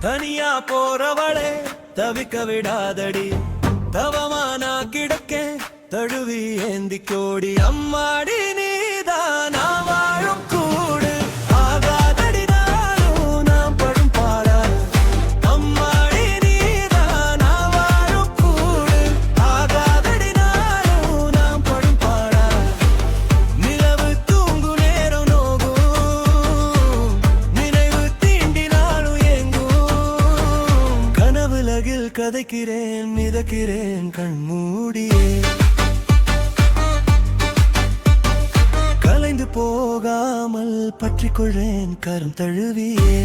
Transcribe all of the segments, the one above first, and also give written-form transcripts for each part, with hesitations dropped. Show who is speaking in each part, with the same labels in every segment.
Speaker 1: தனியா போறவளே தவிக்க விடாதடி, தவமானா கிடக்க தழுவி ஏந்தி கோடி. அம்மாடி நீதான் நான் வாழும் கூடு, ஆகாதடி நானும் நான் படும் பாடா. அம்மாடி நீதான் நான் வாழும் கூடு, ஆகாதடி நானும் நான் படும் பாடா. நிலவு தூங்கு நேரம் நோகும், நினைவு தீண்டினாலும் எங்கும். கனவுலகில் கதைக்கிறேன் மிதக்கிறேன் கண்மூடியே, கலைந்து போகாமல் பற்றிக்கொள்றேன் கரம் தழுவியே.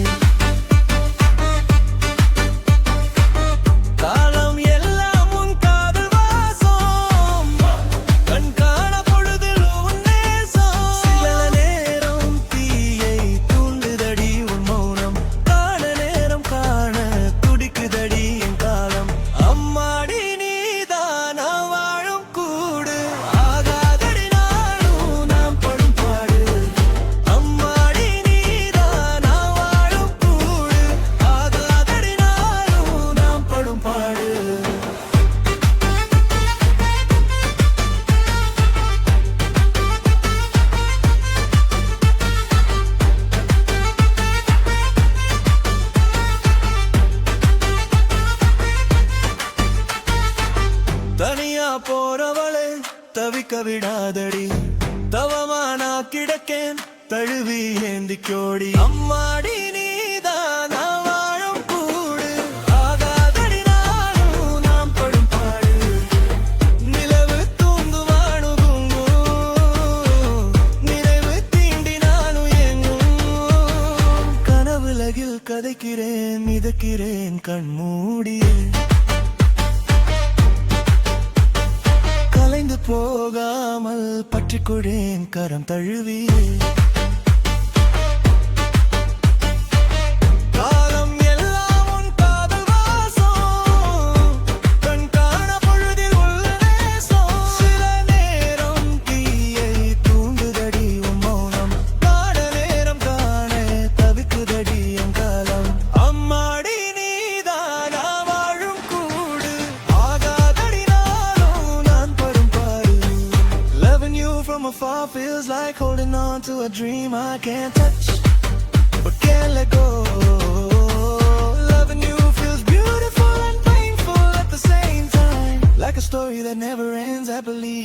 Speaker 1: காலம் எல்லாம் உன் காதல் வாசம், கண் காண பொழுதில் உன் நேசம். சில நேரம் தீயை தூண்டுதடி உன் மௌனம், காண நேரம் காண துடிக்குதடி என் காலம். அம்மாடி நீதான் நான் வாழும் கூடு, ஆகாதடி நானும் நான் படும் பாடு. அம்மாடி நீதான் நான் வாழும் கூடு, ஆகாதடி நானும் நான் படும் பாடு. தனியா போறவளே தவிக்க விடாதடி, தவமானா கிடக்கேன் தழுவி ஏந்தி கோடி. அம்மாடி நீதான் நான் வாழும் கூடு, ஆகாதடி நானும் நான் படும் பாடு. நிலவு தூங்கு வானுகும், நினைவு தீண்டினாலும் எங்கும். கனவுலகில் கதைக்கிறேன் மிதக்கிறேன் கண்மூடியே, கலைந்து போகாமல் பற்றிக்கொண்டேன் கரம் தழுவியே. காலம் எல்லாம் உன் காதல் வாசம், கண் காண பொழுதில் உள்ள நேசம். சில நேரம் தீயை தூண்டுதடி உன் மௌனம், காண நேரம் காண தவிக்குதடி என் காலம். அம்மாடி நீதான் நான் வாழும் கூடு, ஆகாதடி நானும் நான் படும் பாடு. Loving you from afar feels like holding on to a dream I can't touch but can't let go. Loving you feels beautiful and painful at the same time, like a story that never ends happily.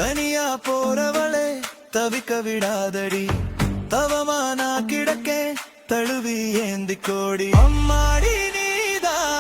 Speaker 1: தனியா போறவளே தவிக்க விடாதடி, தவமானா கிடக்க தழுவி ஏந்தி கோடி. அம்மாடி நீதான்